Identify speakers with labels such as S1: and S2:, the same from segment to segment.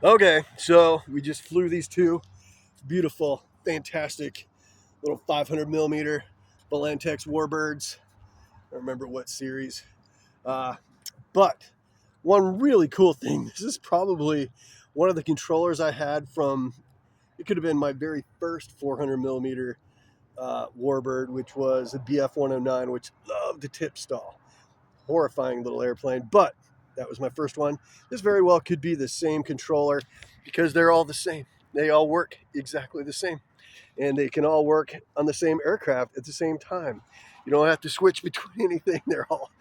S1: Okay, so we just flew these two beautiful, fantastic little 500 millimeter Volantex warbirds. I don't remember what series. Uh, but one really cool thing, this is probably one of the controllers I had from, it could have been my very first 400 millimeter warbird, which was a BF-109, which loved to tip stall. Horrifying little airplane, but that was my first one. This very well could be the same controller because they're all the same. They all work exactly the same, and they can all work on the same aircraft at the same time. You don't have to switch between anything. They're all,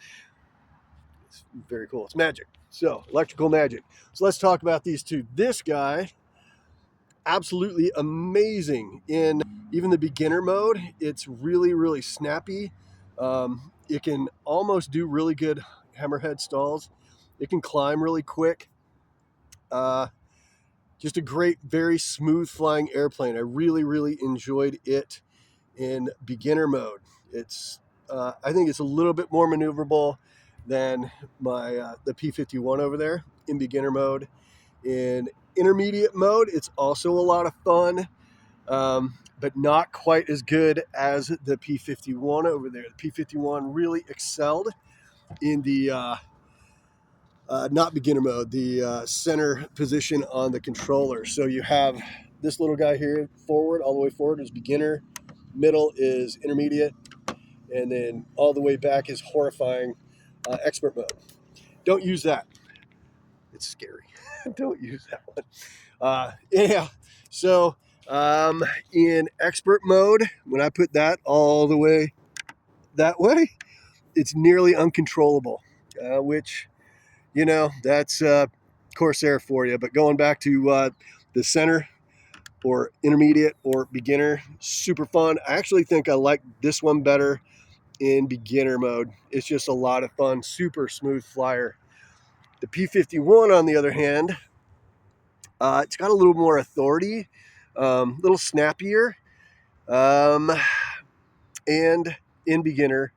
S1: it's very cool. It's magic. So, electrical magic. So let's talk about these two. This guy, absolutely amazing in even the beginner mode. It's really, really snappy. It can almost do really good hammerhead stalls. It can climb really quick. Uh, just a great, very smooth flying airplane. I really, really enjoyed it in beginner mode. I think it's a little bit more maneuverable than my the P-51 over there in beginner mode. In intermediate mode, it's also a lot of fun, but not quite as good as the P-51 over there. The P-51 really excelled in the not beginner mode, the center position on the controller. So you have this little guy here, forward, all the way forward is beginner, middle is intermediate, and then all the way back is horrifying expert mode. Don't use that. It's scary. Don't use that one. Yeah. So in expert mode, when I put that all the way that way, it's nearly uncontrollable, which, that's Corsair for you. But going back to the center or intermediate or beginner, super fun. I actually think I like this one better in beginner mode. It's just a lot of fun, super smooth flyer. The P-51, on the other hand, it's got a little more authority, a little snappier, um, and in beginner,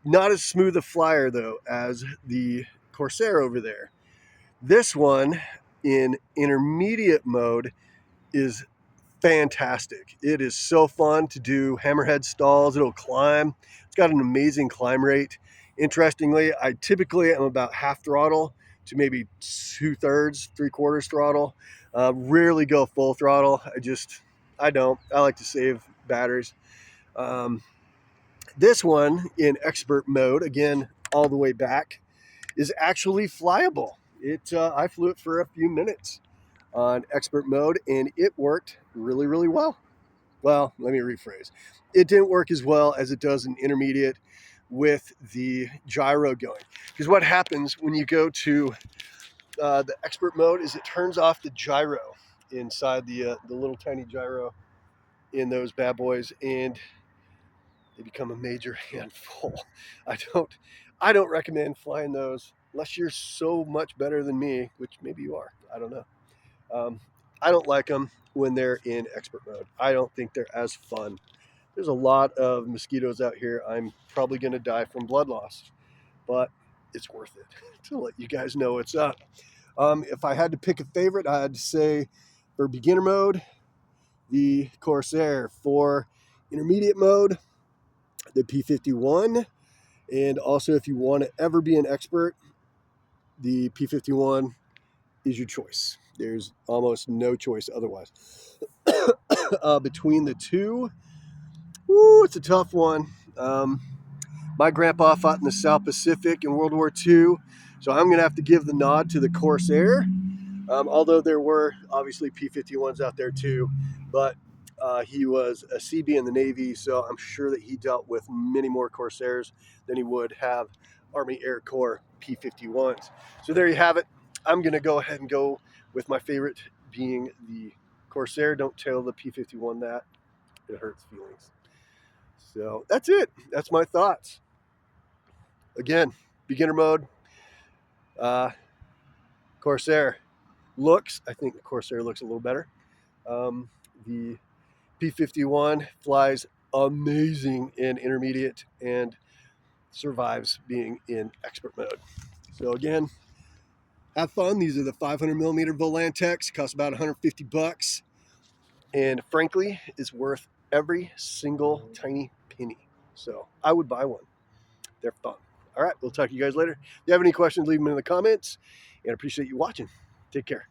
S1: not as smooth a flyer though as the Corsair over there. This one in intermediate mode is fantastic. It is so fun to do hammerhead stalls. It'll climb. It's got an amazing climb rate. Interestingly, I typically am about half throttle to maybe 2/3, 3/4 throttle. Rarely go full throttle. I don't. I like to save batteries. Um, this one in expert mode, again, all the way back, is actually flyable. I flew it for a few minutes on expert mode, and it worked really, really well. Well, let me rephrase. It didn't work as well as it does in intermediate with the gyro going. Because what happens when you go to the expert mode is it turns off the gyro inside the little tiny gyro in those bad boys, and they become a major handful. I don't I don't recommend flying those unless you're so much better than me, which maybe you are. I don't know. I don't like them when they're in expert mode. I don't think they're as fun. There's a lot of mosquitoes out here. I'm probably going to die from blood loss, but it's worth it to let you guys know what's up. If I had to pick a favorite, I'd say for beginner mode, the Corsair. For intermediate mode, the P-51. And also, if you want to ever be an expert, the P-51 is your choice. There's almost no choice otherwise. Between the two, it's a tough one. My grandpa fought in the South Pacific in World War II, so I'm going to have to give the nod to the Corsair. Although there were obviously P-51s out there too, but he was a CB in the Navy, so I'm sure that he dealt with many more Corsairs than he would have Army Air Corps P-51s. So there you have it. I'm going to go ahead and go with my favorite being the Corsair. Don't tell the P-51 that. It hurts feelings. So that's it. That's my thoughts. Again, beginner mode, uh, Corsair. I think the Corsair looks a little better. The P-51 flies amazing in intermediate and survives being in expert mode. So again, have fun. These are the 500 millimeter Volantex, cost about 150 bucks. And frankly, is worth every single tiny penny. So I would buy one. They're fun. All right, we'll talk to you guys later. If you have any questions, leave them in the comments. And I appreciate you watching. Take care.